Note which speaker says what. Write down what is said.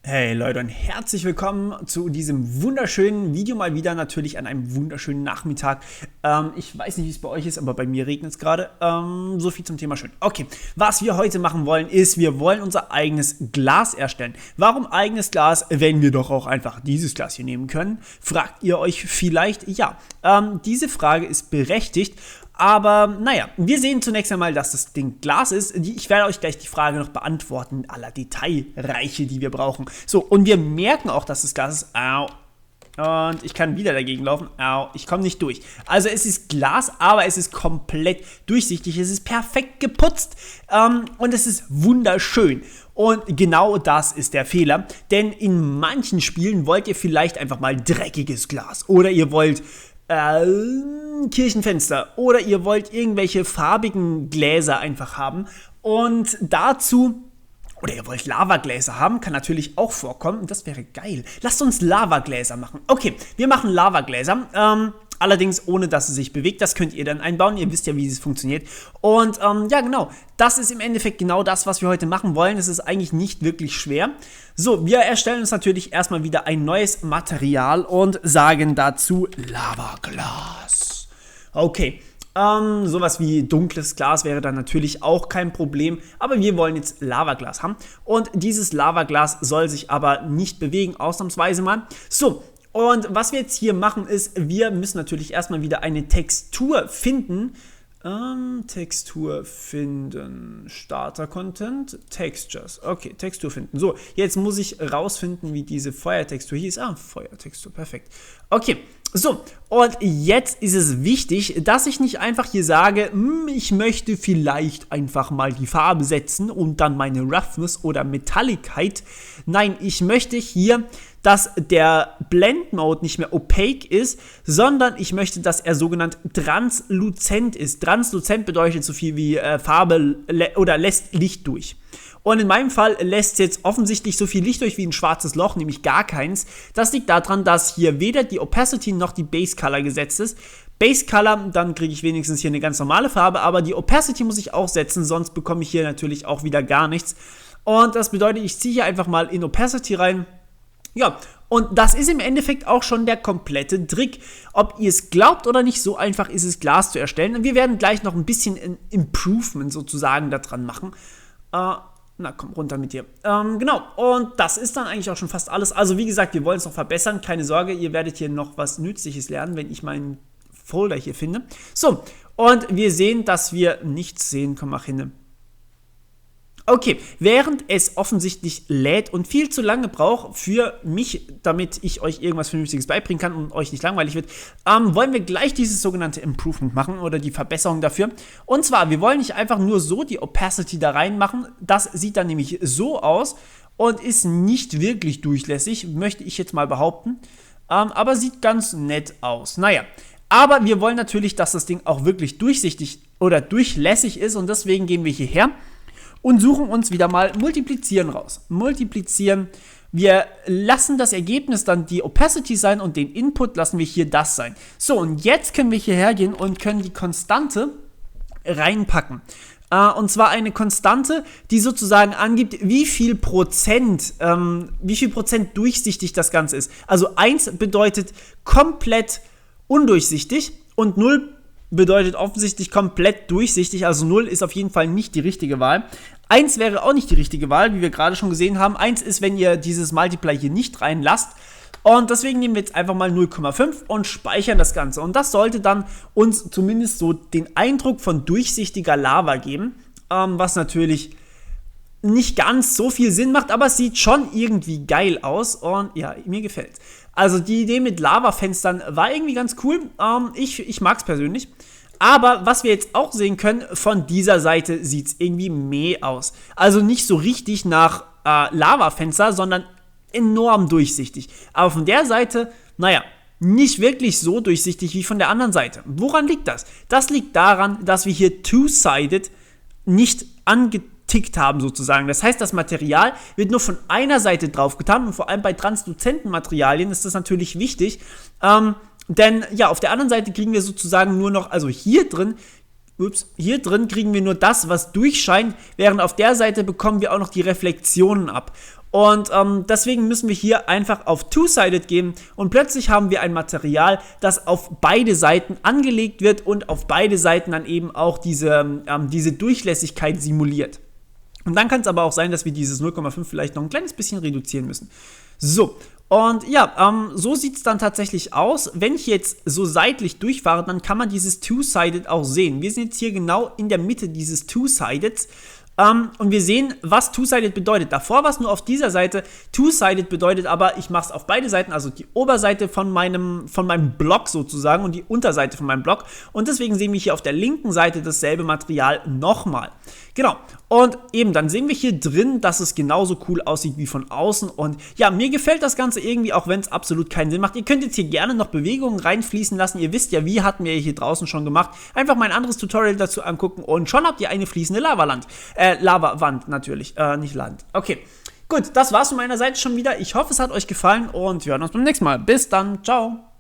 Speaker 1: Hey Leute und herzlich willkommen zu diesem wunderschönen Video mal wieder, natürlich an einem wunderschönen Nachmittag. Ich weiß nicht, wie es bei euch ist, aber bei mir regnet es gerade. So viel zum Thema schön. Okay, was wir heute machen wollen, ist, wir wollen unser eigenes Glas erstellen. Warum eigenes Glas, wenn wir doch auch einfach dieses Glas hier nehmen können? Fragt ihr euch vielleicht? Ja, diese Frage ist berechtigt. Aber naja, wir sehen zunächst einmal, dass das Ding Glas ist. Ich werde euch gleich die Frage noch beantworten, aller Detailreiche, die wir brauchen. So, und wir merken auch, dass das Glas ist. Au. Und ich kann wieder dagegen laufen. Au, ich komme nicht durch. Also es ist Glas, aber es ist komplett durchsichtig. Es ist perfekt geputzt und es ist wunderschön. Und genau das ist der Fehler. Denn in manchen Spielen wollt ihr vielleicht einfach mal dreckiges Glas. Oder ihr wollt Kirchenfenster oder ihr wollt irgendwelche farbigen Gläser einfach haben und dazu, oder ihr wollt Lavagläser haben, kann natürlich auch vorkommen, das wäre geil. Lasst uns Lavagläser machen. Okay, wir machen Lavagläser, allerdings ohne, dass es sich bewegt. Das könnt ihr dann einbauen. Ihr wisst ja, wie es funktioniert. Und ja, genau. Das ist im Endeffekt genau das, was wir heute machen wollen. Es ist eigentlich nicht wirklich schwer. So, wir erstellen uns natürlich erstmal wieder ein neues Material und sagen dazu Lavaglas. Okay. Sowas wie dunkles Glas wäre dann natürlich auch kein Problem, aber wir wollen jetzt Lavaglas haben. Und dieses Lavaglas soll sich aber nicht bewegen, ausnahmsweise mal. So. Und was wir jetzt hier machen ist, wir müssen natürlich erstmal wieder eine Textur finden. Textur finden, Starter Content, Textures. Okay, Textur finden. So, jetzt muss ich rausfinden, wie diese Feuertextur hieß. Feuertextur, perfekt. Okay, so, und jetzt ist es wichtig, dass ich nicht einfach hier sage, ich möchte vielleicht einfach mal die Farbe setzen und dann meine Roughness oder Metalligkeit. Nein, ich möchte hier, dass der Blend Mode nicht mehr opaque ist, sondern ich möchte, dass er sogenannt transluzent ist. Transluzent bedeutet so viel wie Farbe oder lässt Licht durch. Und in meinem Fall lässt es jetzt offensichtlich so viel Licht durch wie ein schwarzes Loch, nämlich gar keins. Das liegt daran, dass hier weder die Opacity noch die Base Color gesetzt ist. Base Color, dann kriege ich wenigstens hier eine ganz normale Farbe, aber die Opacity muss ich auch setzen, sonst bekomme ich hier natürlich auch wieder gar nichts. Und das bedeutet, ich ziehe hier einfach mal in Opacity rein. Ja, und das ist im Endeffekt auch schon der komplette Trick. Ob ihr es glaubt oder nicht, so einfach ist es, Glas zu erstellen. Und wir werden gleich noch ein bisschen ein Improvement sozusagen daran machen. Na komm, runter mit dir. Genau, und das ist dann eigentlich auch schon fast alles. Also wie gesagt, wir wollen es noch verbessern. Keine Sorge, ihr werdet hier noch was Nützliches lernen, wenn ich meinen Folder hier finde. So, und wir sehen, dass wir nichts sehen. Komm, mach hin. Okay, während es offensichtlich lädt und viel zu lange braucht für mich, damit ich euch irgendwas Vernünftiges beibringen kann und euch nicht langweilig wird, wollen wir gleich dieses sogenannte Improvement machen oder die Verbesserung dafür. Und zwar, wir wollen nicht einfach nur so die Opacity da reinmachen. Das sieht dann nämlich so aus und ist nicht wirklich durchlässig, möchte ich jetzt mal behaupten. Aber sieht ganz nett aus. Naja, aber wir wollen natürlich, dass das Ding auch wirklich durchsichtig oder durchlässig ist und deswegen gehen wir hierher und suchen uns wieder mal Multiplizieren raus. Multiplizieren. Wir lassen das Ergebnis dann die Opacity sein und den Input lassen wir hier das sein. So, und jetzt können wir hierher gehen und können die Konstante reinpacken. Und zwar eine Konstante, die sozusagen angibt, wie viel Prozent durchsichtig das Ganze ist. Also 1 bedeutet komplett undurchsichtig und 0 bedeutet offensichtlich komplett durchsichtig, also 0 ist auf jeden Fall nicht die richtige Wahl. 1 wäre auch nicht die richtige Wahl, wie wir gerade schon gesehen haben. 1 ist, wenn ihr dieses Multiply hier nicht reinlasst. Und deswegen nehmen wir jetzt einfach mal 0,5 und speichern das Ganze. Und das sollte dann uns zumindest so den Eindruck von durchsichtiger Lava geben, was natürlich nicht ganz so viel Sinn macht, aber es sieht schon irgendwie geil aus und ja, mir gefällt's. Also die Idee mit Lavafenstern war irgendwie ganz cool, ich mag es persönlich. Aber was wir jetzt auch sehen können, von dieser Seite sieht es irgendwie meh aus. Also nicht so richtig nach Lavafenster, sondern enorm durchsichtig. Aber von der Seite, naja, nicht wirklich so durchsichtig wie von der anderen Seite. Woran liegt das? Das liegt daran, dass wir hier two-sided nicht angetickt haben sozusagen. Das heißt, das Material wird nur von einer Seite drauf getan und vor allem bei transluzenten Materialien ist das natürlich wichtig, denn ja, auf der anderen Seite kriegen wir sozusagen nur noch, also hier drin hier drin kriegen wir nur das, was durchscheint, während auf der Seite bekommen wir auch noch die Reflexionen ab. Und deswegen müssen wir hier einfach auf Two-Sided gehen und plötzlich haben wir ein Material, das auf beide Seiten angelegt wird und auf beide Seiten dann eben auch diese Durchlässigkeit simuliert. Und dann kann es aber auch sein, dass wir dieses 0,5 vielleicht noch ein kleines bisschen reduzieren müssen. So, und ja, so sieht es dann tatsächlich aus. Wenn ich jetzt so seitlich durchfahre, dann kann man dieses Two-Sided auch sehen. Wir sind jetzt hier genau in der Mitte dieses Two-Sideds. Und wir sehen, was Two-Sided bedeutet. Davor war es nur auf dieser Seite. Two-Sided bedeutet aber, ich mache es auf beide Seiten, also die Oberseite von meinem Block sozusagen und die Unterseite von meinem Block. Und deswegen sehen wir hier auf der linken Seite dasselbe Material nochmal. Genau. Und eben, dann sehen wir hier drin, dass es genauso cool aussieht wie von außen. Und ja, mir gefällt das Ganze irgendwie, auch wenn es absolut keinen Sinn macht. Ihr könnt jetzt hier gerne noch Bewegungen reinfließen lassen. Ihr wisst ja, wie hatten wir hier draußen schon gemacht. Einfach mal ein anderes Tutorial dazu angucken und schon habt ihr eine fließende Lavawand natürlich, nicht Land. Okay, gut, das war's von meiner Seite schon wieder. Ich hoffe, es hat euch gefallen und wir hören uns beim nächsten Mal. Bis dann, ciao.